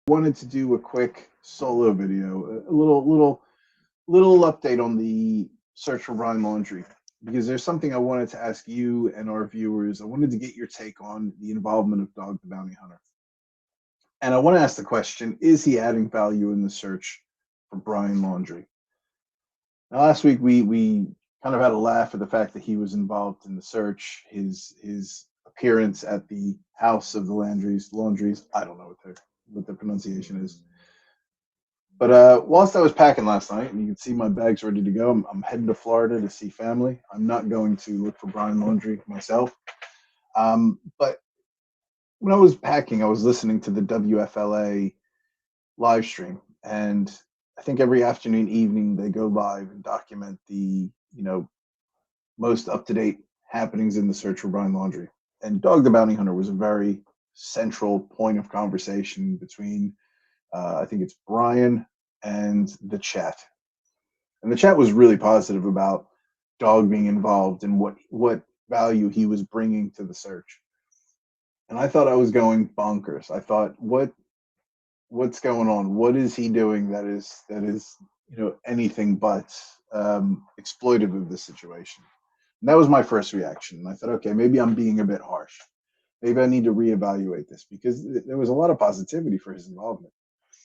Wanted to do a quick solo video, a little update on the search for Brian Laundrie, because there's something I wanted to ask you and our viewers. I wanted to get your take on the involvement of Dog the Bounty Hunter. And I want to ask the question, is he adding value in the search for Brian Laundrie? Now, last week we kind of had a laugh at the fact that he was involved in the search. His appearance at the house of the Laundries. I don't know what the pronunciation is. But whilst I was packing last night, and you can see my bag's ready to go, I'm heading to Florida to see family. I'm not going to look for Brian Laundrie myself. But when I was packing, I was listening to the WFLA live stream, and I think every afternoon, evening, they go live and document the most up to date happenings in the search for Brian Laundrie. And Dog the Bounty Hunter was a very central point of conversation between I think it's Brian and the chat. And the chat was really positive about Dog being involved and what value he was bringing to the search. And I thought I was going bonkers. I thought, what's going on? What is he doing that is anything but exploitive of this situation? And that was my first reaction. And I thought, okay, maybe I'm being a bit harsh. Maybe I need to reevaluate this because there was a lot of positivity for his involvement.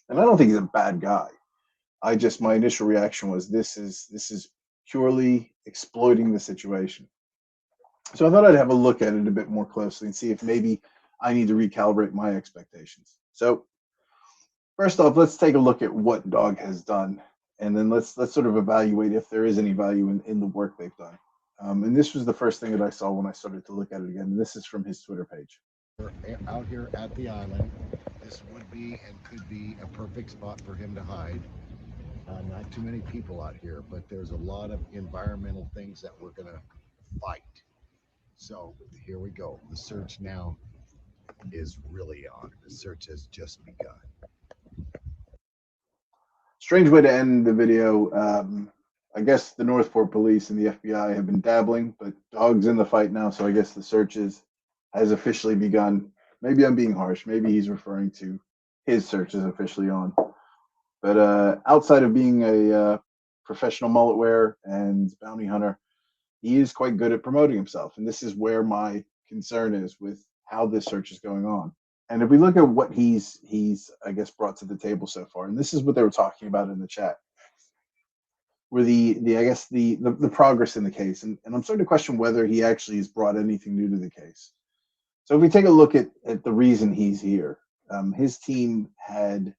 And I don't think he's a bad guy. My initial reaction was this is purely exploiting the situation. So I thought I'd have a look at it a bit more closely and see if maybe I need to recalibrate my expectations. So first off, let's take a look at what Dog has done, and then let's sort of evaluate if there is any value in the work they've done. And this was the first thing that I saw when I started to look at it again. And this is from his Twitter page. We're out here at the island. This would be and could be a perfect spot for him to hide. Not too many people out here, but there's a lot of environmental things that we're going to fight. So here we go. The search now is really on. The search has just begun. Strange way to end the video. I guess the Northport Police and the FBI have been dabbling, but Dog's in the fight now, so I guess the search has officially begun. Maybe I'm being harsh. Maybe he's referring to his search is officially on. But outside of being a professional mullet wearer and bounty hunter, he is quite good at promoting himself. And this is where my concern is with how this search is going on. And if we look at what he's I guess brought to the table so far, and this is what they were talking about in the chat, were the I guess the progress in the case. And I'm starting to question whether he actually has brought anything new to the case. So if we take a look at the reason he's here, his team had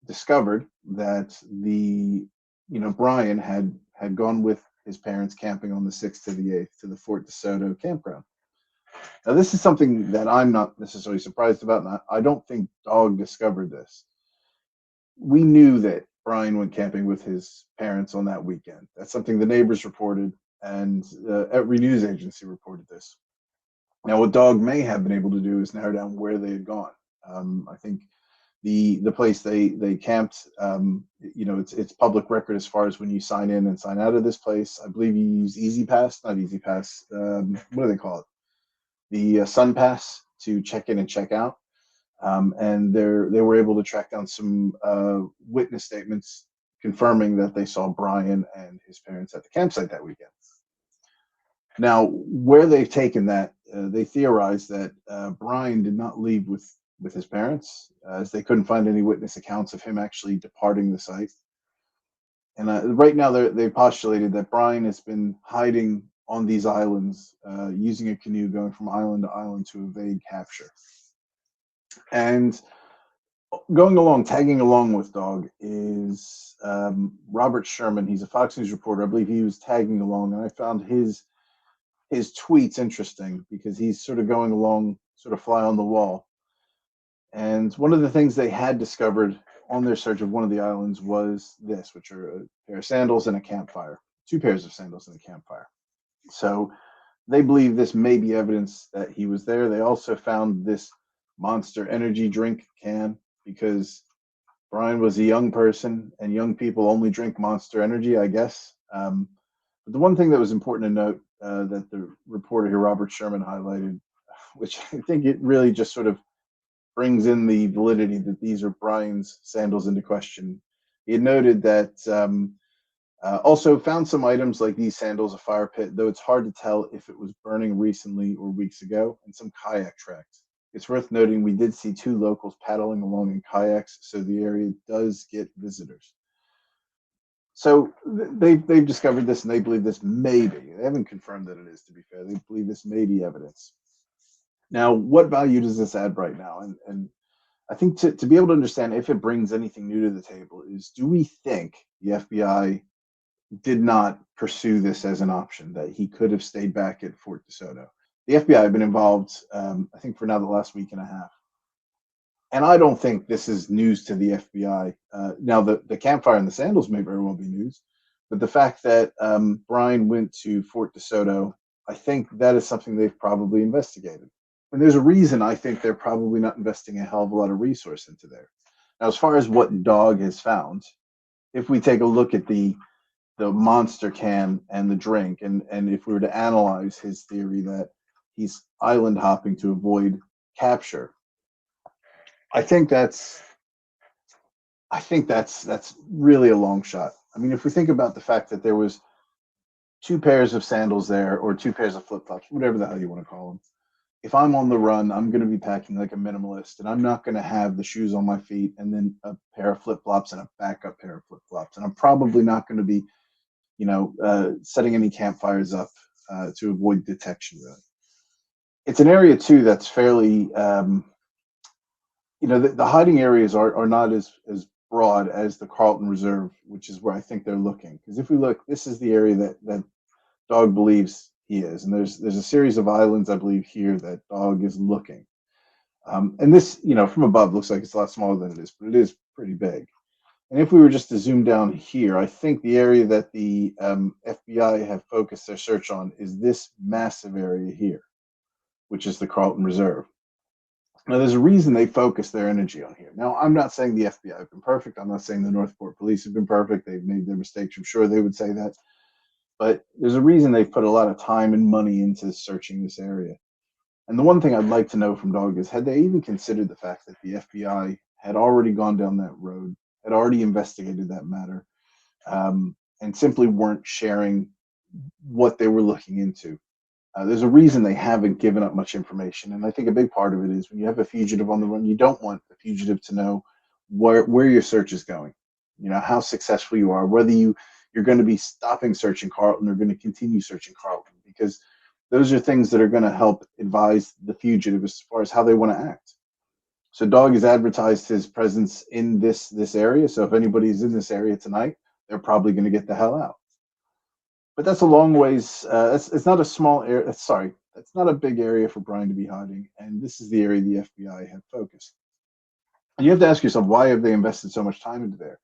discovered that Brian had gone with his parents camping on the 6th to the 8th to the Fort DeSoto campground. Now, this is something that I'm not necessarily surprised about, and I don't think Dog discovered this. We knew that Brian went camping with his parents on that weekend. That's something the neighbors reported, and every news agency reported this. Now, what Dog may have been able to do is narrow down where they had gone. I think the place they camped, it's public record as far as when you sign in and sign out of this place. I believe you use Easy Pass, not Easy Pass. What do they call it? The Sun Pass to check in and check out. And they were able to track down some witness statements confirming that they saw Brian and his parents at the campsite that weekend. Now, where they've taken that, they theorize that Brian did not leave with his parents, as they couldn't find any witness accounts of him actually departing the site. And right now, they postulated that Brian has been hiding on these islands, using a canoe going from island to island to evade capture. And tagging along with Dog is Robert Sherman. He's a Fox News reporter. I believe he was tagging along, and I found his tweets interesting because he's sort of going along, sort of fly on the wall. And one of the things they had discovered on their search of one of the islands was this, which are a pair of sandals and a campfire, 2 pairs of sandals and a campfire. So they believe this may be evidence that he was there. They also found this Monster Energy drink can because Brian was a young person and young people only drink Monster Energy, I guess. But the one thing that was important to note that the reporter here, Robert Sherman, highlighted, which I think it really just sort of brings in the validity that these are Brian's sandals into question. He had noted that also found some items like these sandals, a fire pit, though it's hard to tell if it was burning recently or weeks ago, and some kayak tracks. It's worth noting we did see two locals paddling along in kayaks, so the area does get visitors. So they've discovered this, and they believe this may be. They haven't confirmed that it is. To be fair, they believe this may be evidence. Now, what value does this add right now? And I think to be able to understand if it brings anything new to the table is, do we think the FBI did not pursue this as an option, that he could have stayed back at Fort DeSoto? The FBI have been involved, I think, for now the last week and a half. And I don't think this is news to the FBI. Now, the campfire and the sandals may very well be news, but the fact that Brian went to Fort DeSoto, I think that is something they've probably investigated. And there's a reason I think they're probably not investing a hell of a lot of resource into there. Now, as far as what Dog has found, if we take a look at the monster can and the drink, and if we were to analyze his theory that he's island hopping to avoid capture, I think that's really a long shot. I mean, if we think about the fact that there was two pairs of sandals there, or two pairs of flip flops, whatever the hell you want to call them. If I'm on the run, I'm going to be packing like a minimalist, and I'm not going to have the shoes on my feet and then a pair of flip flops and a backup pair of flip flops. And I'm probably not going to be, setting any campfires up to avoid detection. Really, it's an area too that's fairly, the hiding areas are not as broad as the Carlton Reserve, which is where I think they're looking. Because if we look, this is the area that Dog believes he is, and there's a series of islands, I believe, here that Dog is looking. And this, from above looks like it's a lot smaller than it is, but it is pretty big. And if we were just to zoom down here, I think the area that the FBI have focused their search on is this massive area here, which is the Carlton Reserve. Now, there's a reason they focus their energy on here. Now, I'm not saying the FBI have been perfect. I'm not saying the Northport police have been perfect. They've made their mistakes. I'm sure they would say that. But there's a reason they've put a lot of time and money into searching this area. And the one thing I'd like to know from Dog is, had they even considered the fact that the FBI had already gone down that road, had already investigated that matter, and simply weren't sharing what they were looking into? There's a reason they haven't given up much information. And I think a big part of it is when you have a fugitive on the run, you don't want the fugitive to know where your search is going, how successful you are, whether you're going to be stopping searching Carlton or going to continue searching Carlton, because those are things that are going to help advise the fugitive as far as how they want to act. So Dog has advertised his presence in this area. So if anybody's in this area tonight, they're probably going to get the hell out. But that's a long ways. It's not a small area. Sorry, that's not a big area for Brian to be hiding. And this is the area the FBI have focused. And you have to ask yourself, why have they invested so much time into there?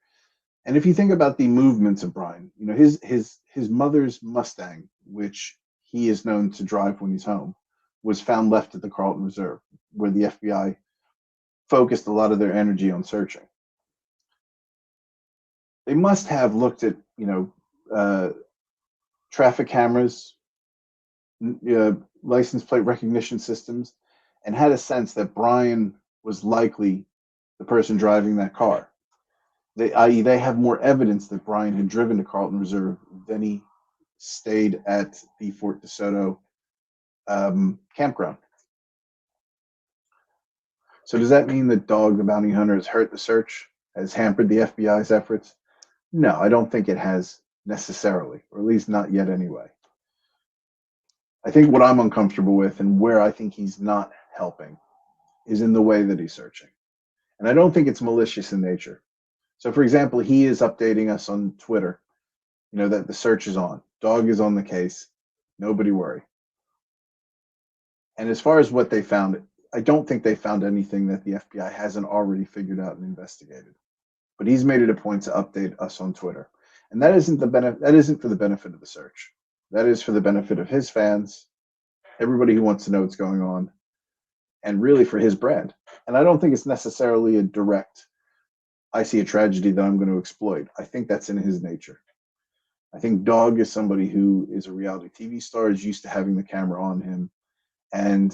And if you think about the movements of Brian, his mother's Mustang, which he is known to drive when he's home, was found left at the Carlton Reserve, where the FBI focused a lot of their energy on searching. They must have looked at, traffic cameras, license plate recognition systems, and had a sense that Brian was likely the person driving that car. I.e., they have more evidence that Brian had driven to Carlton Reserve than he stayed at the Fort DeSoto campground. So does that mean that Dog the Bounty Hunter has hurt the search, has hampered the FBI's efforts? No, I don't think it has necessarily, or at least not yet anyway. I think what I'm uncomfortable with and where I think he's not helping is in the way that he's searching. And I don't think it's malicious in nature. So, for example, he is updating us on Twitter, that the search is on. Dog is on the case. Nobody worry. And as far as what they found, I don't think they found anything that the FBI hasn't already figured out and investigated. But he's made it a point to update us on Twitter. And that isn't for the benefit of the search. That is for the benefit of his fans, everybody who wants to know what's going on, and really for his brand. And I don't think it's necessarily a direct, I see a tragedy that I'm going to exploit. I think that's in his nature. I think Dog is somebody who is a reality TV star, is used to having the camera on him, and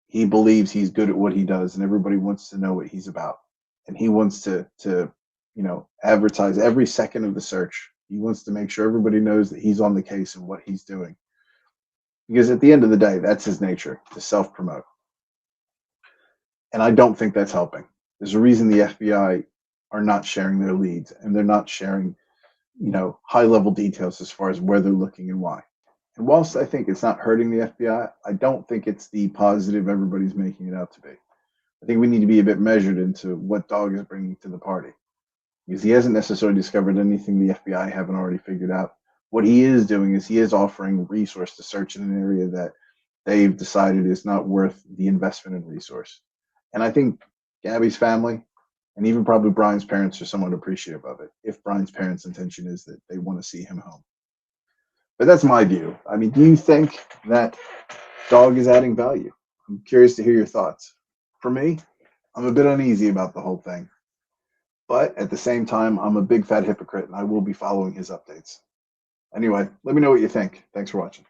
he believes he's good at what he does, and everybody wants to know what he's about, and he wants to advertise every second of the search. He wants to make sure everybody knows that he's on the case and what he's doing, because at the end of the day, that's his nature, to self promote. And I don't think that's helping. There's a reason the FBI are not sharing their leads, and they're not sharing high level details as far as where they're looking and why. And whilst I think it's not hurting the FBI, I don't think it's the positive everybody's making it out to be. I think we need to be a bit measured into what Dog is bringing to the party, because he hasn't necessarily discovered anything the FBI haven't already figured out. What he is doing is he is offering resource to search in an area that they've decided is not worth the investment in resource. And I think Gabby's family and even probably Brian's parents are somewhat appreciative of it, if Brian's parents' intention is that they want to see him home. But that's my view. I mean, do you think that Dog is adding value? I'm curious to hear your thoughts. For me, I'm a bit uneasy about the whole thing. But at the same time, I'm a big fat hypocrite and I will be following his updates. Anyway, let me know what you think. Thanks for watching.